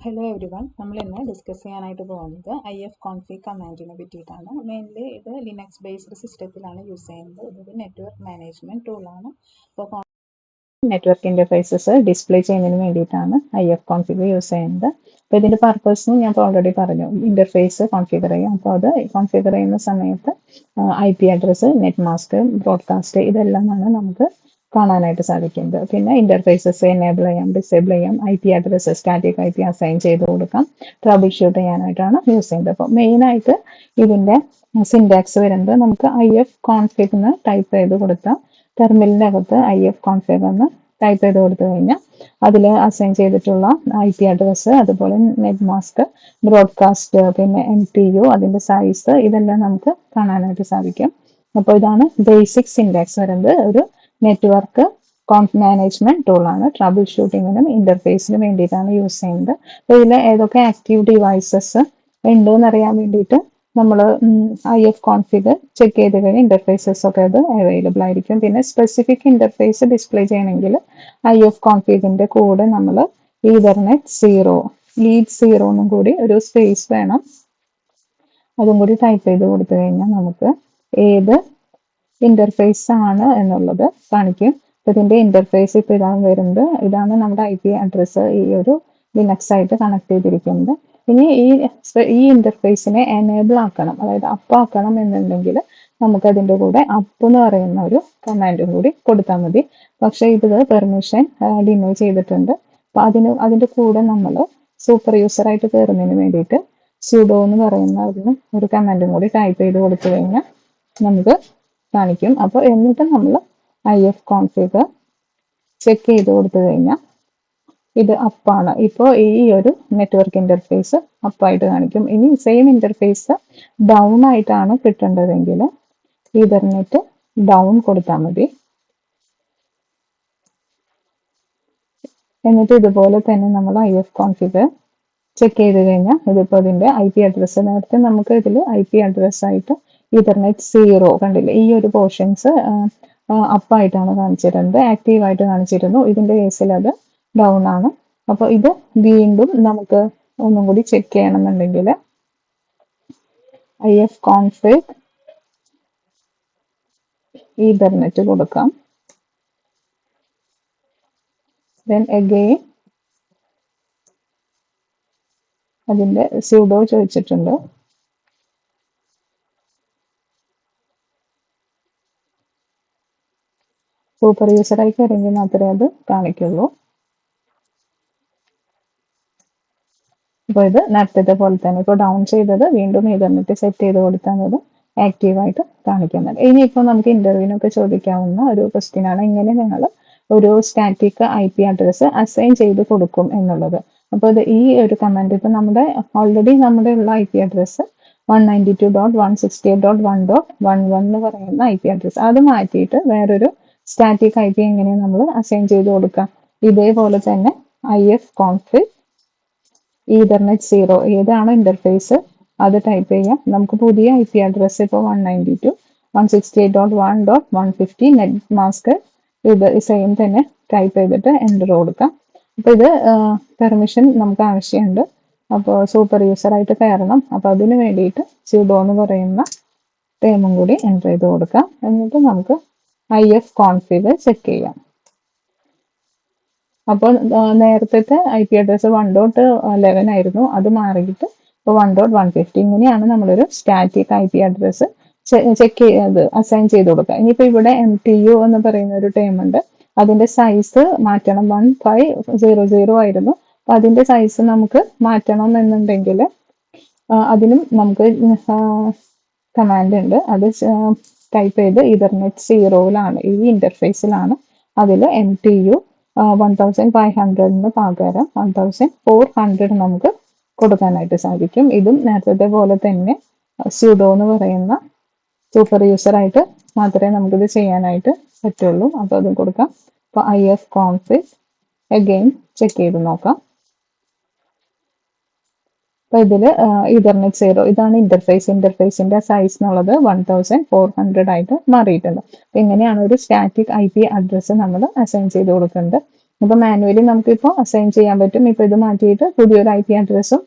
Hello every one, നമ്മൾ ഇന്ന് discuss ചെയ്യാനായിട്ട് പോകുന്നത് ifconfig കമാൻഡിനെ പറ്റിയിട്ടാണ്. മെയിൻലി ഇത് ലിനക്സ് ബേസ്ഡ് സിസ്റ്റത്തിലാണ് യൂസ് ചെയ്യുന്നത്. ഇതൊരു നെറ്റ്വർക്ക് മാനേജ്മെന്റ് ടൂളാണ്. അപ്പോൾ നെറ്റ്വർക്ക് ഇൻ്റർഫേസസ് ഡിസ്പ്ലേ ചെയ്യുന്നതിന് വേണ്ടിയിട്ടാണ് ifconfig യൂസ് ചെയ്യുന്നത്. അപ്പോൾ ഇതിൻ്റെ പർപ്പസും ഞാൻ ഓൾറെഡി പറഞ്ഞു, ഇൻ്റർഫേസ് കോൺഫിഗർ ചെയ്യും. അപ്പോൾ അത് കോൺഫിഗർ ചെയ്യുന്ന സമയത്ത് IP address, net mask, broadcast ഇതെല്ലാമാണ് നമുക്ക് കാണാനായിട്ട് സാധിക്കുന്നത്. പിന്നെ ഇന്റർഫേസസ് എനേബിൾ ചെയ്യാം, ഡിസേബിൾ ചെയ്യാം, IP address static IP assign ചെയ്ത് കൊടുക്കാം, ട്രബിൾ ഷൂട്ട് ചെയ്യാനായിട്ടാണ് യൂസ് ചെയ്യുന്നത്. അപ്പോൾ മെയിനായിട്ട് ഇതിൻ്റെ സിൻടാക്സ് വരുന്നത് നമുക്ക് ifconfig എന്ന് ടൈപ്പ് ചെയ്ത് കൊടുത്താൽ ടെർമിനലിൻ്റെ അകത്ത് ifconfig എന്ന് ടൈപ്പ് ചെയ്ത് കൊടുത്തു കഴിഞ്ഞാൽ അതിൽ അസൈൻ ചെയ്തിട്ടുള്ള IP അഡ്രസ്സ്, അതുപോലെ നെറ്റ് മാസ്ക്, ബ്രോഡ്കാസ്റ്റ്, പിന്നെ MTU, അതിൻ്റെ സൈസ് ഇതെല്ലാം നമുക്ക് കാണാനായിട്ട് സാധിക്കും. അപ്പോൾ ഇതാണ് ബേസിക് സിൻടാക്സ് വരുന്നത്. ഒരു നെറ്റ്വർക്ക് മാനേജ്മെന്റ് ടൂളാണ്. ട്രബിൾ ഷൂട്ടിങ്ങിനും ഇന്റർഫേസിനും വേണ്ടിയിട്ടാണ് യൂസ് ചെയ്യുന്നത്. അപ്പോൾ ഇതിൽ ഏതൊക്കെ ആക്റ്റീവ് ഡിവൈസസ് ഉണ്ട് എന്നറിയാൻ വേണ്ടിയിട്ട് നമ്മൾ ifconfig ചെക്ക് ചെയ്ത് കഴിഞ്ഞാൽ ഇന്റർഫേസസ് ഒക്കെ അത് അവൈലബിൾ ആയിരിക്കും. പിന്നെ സ്പെസിഫിക് ഇന്റർഫേസ് ഡിസ്പ്ലേ ചെയ്യണമെങ്കിൽ ifconfigന്റെ കൂടെ നമ്മൾ ഈതർനെറ്റ് 0 ലീഡ് 0 എന്നും കൂടി ഒരു സ്പേസ് വേണം. അതും കൂടി ടൈപ്പ് ചെയ്ത് കൊടുത്തു കഴിഞ്ഞാൽ നമുക്ക് ഏത് ഇന്റർഫേസ് ആണ് എന്നുള്ളത് കാണിക്കും. ഇതിന്റെ ഇന്റർഫേസ് ഇപ്പോൾ ഇതാണ് വരുന്നത്. ഇതാണ് നമ്മുടെ IP അഡ്രസ്സ് ഈ ഒരു ലിനക്സ് ആയിട്ട് കണക്ട് ചെയ്തിരിക്കുന്നത്. ഇനി ഈ ഇന്റർഫേസിനെ എനേബിൾ ആക്കണം, അതായത് അപ്പ് ആക്കണം എന്നുണ്ടെങ്കിൽ നമുക്ക് അതിൻ്റെ കൂടെ അപ്പ് എന്ന് പറയുന്ന ഒരു കമാൻഡും കൂടി കൊടുത്താൽ മതി. പക്ഷേ ഇത് പെർമിഷൻ ഡിനേ ചെയ്തിട്ടുണ്ട്. അപ്പോൾ അതിൻ്റെ കൂടെ നമ്മൾ സൂപ്പർ യൂസറായിട്ട് കയറുന്നതിന് വേണ്ടിയിട്ട് sudo എന്ന് പറയുന്ന ഒരു കമാൻഡും കൂടി ടൈപ്പ് ചെയ്ത് കൊടുത്തു കഴിഞ്ഞാൽ നമുക്ക് കാണിക്കും. അപ്പോൾ എന്നിട്ട് നമ്മൾ ifconfig ചെക്ക് ചെയ്ത് കൊടുത്തു കഴിഞ്ഞാൽ ഇത് അപ്പാണ്. ഇപ്പോൾ ഈ ഒരു നെറ്റ്വർക്ക് ഇന്റർഫേസ് അപ്പായിട്ട് കാണിക്കും. ഇനി സെയിം ഇന്റർഫേസ് ഡൗൺ ആയിട്ടാണ് കിട്ടേണ്ടതെങ്കിൽ ഈതർനെറ്റ് ഡൗൺ കൊടുത്താൽ മതി. എന്നിട്ട് ഇതുപോലെ തന്നെ നമ്മൾ ifconfig ചെക്ക് ചെയ്ത് കഴിഞ്ഞാൽ ഇതിപ്പോൾ ഇതിൻ്റെ IP അഡ്രസ്സ്, നേരത്തെ നമുക്ക് ഇതിൽ IP അഡ്രസ്സായിട്ട് ഈതർനെറ്റ് 0 കണ്ടില്ലേ, ഈ ഒരു പോർഷൻസ് അപ്പായിട്ടാണ് കാണിച്ചിരുന്നത്, ആക്റ്റീവായിട്ട് കാണിച്ചിരുന്നു. ഇതിൻ്റെ കേസിൽ അത് ഡൗൺ ആണ്. അപ്പോൾ ഇത് വീണ്ടും നമുക്ക് ഒന്നും കൂടി ചെക്ക് ചെയ്യണമെന്നുണ്ടെങ്കിൽ ifconfig ഈതർനെറ്റ് കൊടുക്കാം. then again അതിൻ്റെ sudo ചോദിച്ചിട്ടുണ്ട്. സൂപ്പർ യൂസറായി കയറിയെങ്കിൽ മാത്രമേ അത് കാണിക്കുള്ളൂ. അപ്പോൾ ഇത് നേരത്തെ പോലെ തന്നെ ഇപ്പോൾ ഡൗൺ ചെയ്തത് വീണ്ടും ഈതർനെറ്റ് സെറ്റ് ചെയ്ത് കൊടുത്താൽ അത് ആക്റ്റീവായിട്ട് കാണിക്കുന്നുണ്ട്. ഇനിയിപ്പോൾ നമുക്ക് ഇന്റർവ്യൂവിനൊക്കെ ചോദിക്കാവുന്ന ഒരു ക്വസ്റ്റ്യൻ ആണ്, എങ്ങനെ നിങ്ങൾ ഒരു സ്റ്റാറ്റിക് IP അഡ്രസ്സ് അസൈൻ ചെയ്ത് കൊടുക്കും എന്നുള്ളത്. അപ്പോൾ ഇത് ഈ ഒരു കമാൻഡ് ഇപ്പോൾ ഓൾറെഡി നമ്മുടെ ഉള്ള IP അഡ്രസ്സ് 192.168.1.11 എന്ന് പറയുന്ന IP അഡ്രസ്സ്, അത് മാറ്റിയിട്ട് വേറൊരു സ്റ്റാറ്റിക് IP എങ്ങനെയാണ് നമ്മൾ അസൈൻ ചെയ്ത് കൊടുക്കാം. ഇതേപോലെ തന്നെ ifconfig ഈതർനെറ്റ് 0 ഏതാണോ ഇന്റർഫേസ് അത് ടൈപ്പ് ചെയ്യാം. നമുക്ക് പുതിയ IP അഡ്രസ്സ് ഇപ്പോൾ 192.168.1.150 നെറ്റ് മാസ്ക് ഇത് സെയിം തന്നെ ടൈപ്പ് ചെയ്തിട്ട് എൻ്റർ കൊടുക്കാം. അപ്പോൾ ഇത് പെർമിഷൻ നമുക്ക് ആവശ്യമുണ്ട്. അപ്പോൾ സൂപ്പർ യൂസറായിട്ട് കയറണം. അപ്പോൾ അതിന് വേണ്ടിയിട്ട് sudo എന്ന് പറയുന്ന ടേമും കൂടി എൻ്റർ ചെയ്ത് കൊടുക്കാം. എന്നിട്ട് നമുക്ക് ifconfig ചെക്ക് ചെയ്യാം. അപ്പോൾ നേരത്തെ IP അഡ്രസ്സ് 1.11 ആയിരുന്നു, അത് മാറിയിട്ട് ഇപ്പോൾ 1.150. ഇങ്ങനെയാണ് നമ്മളൊരു സ്റ്റാറ്റിക് IP അഡ്രസ്സ് ചെക്ക് ചെയ്ത് അസൈൻ ചെയ്ത് കൊടുക്കുക. ഇനിയിപ്പോൾ ഇവിടെ MTU എന്ന് പറയുന്ന ഒരു ടേം ഉണ്ട്, അതിൻ്റെ സൈസ് മാറ്റണം. 1500 ആയിരുന്നു. അപ്പോൾ അതിൻ്റെ സൈസ് നമുക്ക് മാറ്റണം എന്നുണ്ടെങ്കിൽ അതിനും നമുക്ക് കമാൻഡ് ഉണ്ട്. അത് ടൈപ്പ് ചെയ്ത് ഈതർനെറ്റ് 0 ഈ ഇന്റർഫേസിലാണ്. അതിൽ MTU 1500 പകരം 1400 നമുക്ക് കൊടുക്കാനായിട്ട് സാധിക്കും. ഇതും നേരത്തെ പോലെ തന്നെ sudo എന്ന് പറയുന്ന സൂപ്പർ യൂസറായിട്ട് മാത്രമേ നമുക്കിത് ചെയ്യാനായിട്ട് പറ്റുള്ളൂ. അപ്പോൾ അത് കൊടുക്കാം. അപ്പോൾ ifconfig അഗെയിൻ ചെക്ക് ചെയ്ത് നോക്കാം. അപ്പോൾ ഇതിൽ ഈതർനെറ്റ് 0 ഇതാണ് ഇന്റർഫേസിന്റെ സൈസ് എന്നുള്ളത് 1400 ആയിട്ട് മാറിയിട്ടുണ്ട്. അപ്പോൾ ഇങ്ങനെയാണ് ഒരു സ്റ്റാറ്റിക് IP അഡ്രസ്സ് നമ്മൾ അസൈൻ ചെയ്ത് കൊടുക്കേണ്ടത്. അപ്പോൾ മാനുവലി നമുക്കിപ്പോൾ അസൈൻ ചെയ്യാൻ പറ്റും. ഇപ്പോൾ ഇത് മാറ്റിയിട്ട് പുതിയൊരു IP അഡ്രസ്സും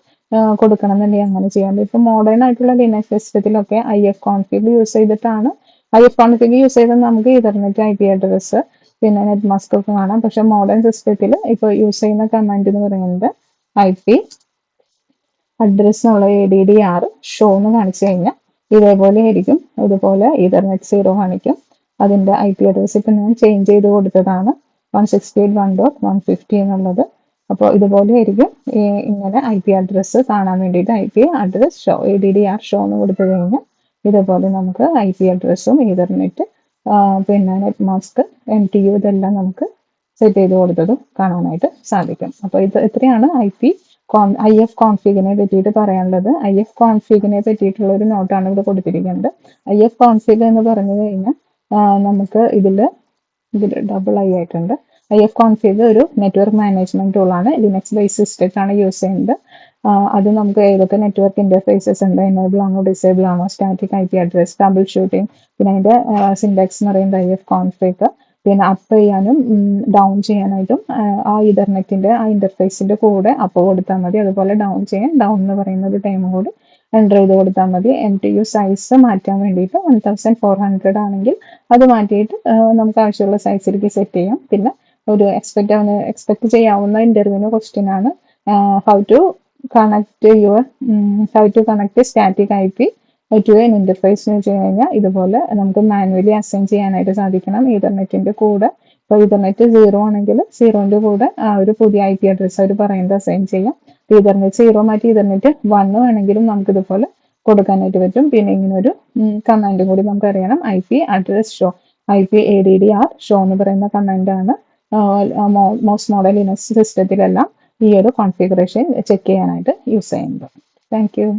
കൊടുക്കണം എന്നുണ്ടെങ്കിൽ അങ്ങനെ ചെയ്യാൻ പറ്റും. ഇപ്പോൾ മോഡേൺ ആയിട്ടുള്ള ലിനക്സ് സിസ്റ്റത്തിലൊക്കെ IF-config യൂസ് ചെയ്തിട്ടാണ് IF-config യൂസ് ചെയ്ത് നമുക്ക് ഇഥർനെറ്റ് IP അഡ്രസ്സ് പിന്നെ നെറ്റ് മാസ്ക് ഒക്കെ കാണാം. പക്ഷെ മോഡേൺ സിസ്റ്റത്തിൽ ഇപ്പോൾ യൂസ് ചെയ്യുന്ന കമാൻഡ് എന്ന് പറയുന്നത് IP അഡ്രസ് എന്നുള്ള ADDR ഷോ എന്ന് കാണിച്ചു കഴിഞ്ഞാൽ ഇതേപോലെ ആയിരിക്കും. ഇതുപോലെ ഇഥർനെറ്റ് 0 കാണിക്കും. അതിന്റെ IP അഡ്രസ് ഇപ്പം ഞാൻ ചേഞ്ച് ചെയ്ത് കൊടുത്തതാണ് 168.1.150 എന്നുള്ളത്. അപ്പോൾ ഇതുപോലെ ആയിരിക്കും ഇങ്ങനെ IP അഡ്രസ്സ് കാണാൻ വേണ്ടിയിട്ട് IP address show ADDR show എന്ന് കൊടുത്തു കഴിഞ്ഞാൽ ഇതുപോലെ നമുക്ക് IP അഡ്രസ്സും ഇഥർനെറ്റ് പിന്നെ നെറ്റ് മാസ്ക് MTU ഇതെല്ലാം നമുക്ക് സെറ്റ് ചെയ്ത് കൊടുത്തതും കാണാനായിട്ട് സാധിക്കും. അപ്പോൾ ഇത്രയാണ് IF-configനെ പറ്റിയിട്ട് പറയാനുള്ളത്. IF-configനെ പറ്റിയിട്ടുള്ള ഒരു നോട്ടാണ് ഇവിടെ കൊടുത്തിരിക്കുന്നത്. IF-config എന്ന് പറഞ്ഞു കഴിഞ്ഞാൽ നമുക്ക് ഇതിൽ ഡബിൾ I ആയിട്ടുണ്ട്. IF-config ഒരു നെറ്റ്വർക്ക് മാനേജ്മെന്റ് ടൂളാണ്. ലിനക്സ് ബേസ് സിസ്റ്റത്തിലാണ് യൂസ് ചെയ്യുന്നത്. അത് നമുക്ക് ഏതൊക്കെ നെറ്റ്വർക്ക് ഇന്റർഫേസസ് ഉണ്ട്, എനേബിൾ ആണോ ഡിസേബിൾ ആണോ, static IP address, troubleshooting, പിന്നെ അതിന്റെ സിൻടാക്സ് എന്ന് പറയുന്നത് IF-config, പിന്നെ അപ്പ് ചെയ്യാനും ഡൗൺ ചെയ്യാനായിട്ടും ആ ഇഥർനെറ്റിന്റെ ആ ഇന്റർഫേസിന്റെ കൂടെ അപ്പ് കൊടുത്താൽ മതി. അതുപോലെ ഡൗൺ ചെയ്യാൻ ഡൗൺ എന്ന് പറയുന്ന ഒരു ടൈം കൂടി എൻ്റർ ചെയ്ത് കൊടുത്താൽ മതി. MTU സൈസ് മാറ്റാൻ വേണ്ടിയിട്ട് 1400 ആണെങ്കിൽ അത് മാറ്റിയിട്ട് നമുക്ക് ആവശ്യമുള്ള സൈസിലേക്ക് സെറ്റ് ചെയ്യാം. പിന്നെ ഒരു എക്സ്പെക്ട് ചെയ്യാവുന്ന ഇന്റർവ്യൂവിന് ക്വസ്റ്റ്യൻ ആണ് how to connect static IP to an interface എന്ന് വെച്ച് കഴിഞ്ഞാൽ ഇതുപോലെ നമുക്ക് മാനുവലി അസൈൻ ചെയ്യാനായിട്ട് സാധിക്കണം. ഇഥർനെറ്റിന്റെ കൂടെ ഇപ്പോൾ ഇഥർനെറ്റ് 0 ആണെങ്കിൽ 0ന്റെ കൂടെ ഒരു പുതിയ IP അഡ്രസ് അവർ പറയുന്നത് അസൈൻ ചെയ്യാം. ഇഥർനെറ്റ് 0 മാറ്റി ഇഥർനെറ്റ് 1 വേണമെങ്കിലും നമുക്ക് ഇതുപോലെ കൊടുക്കാനായിട്ട് പറ്റും. പിന്നെ ഇങ്ങനെ ഒരു കമാൻഡും കൂടി നമുക്ക് അറിയണം. IP address show IP ADDR show എന്ന് പറയുന്ന കമാൻഡാണ് മോസ്റ്റ് മോഡൽ ലിനക്സ് സിസ്റ്റത്തിലെല്ലാം ഈ ഒരു കോൺഫിഗറേഷൻ ചെക്ക് ചെയ്യാനായിട്ട് യൂസ് ചെയ്യുന്നത്. Thank you.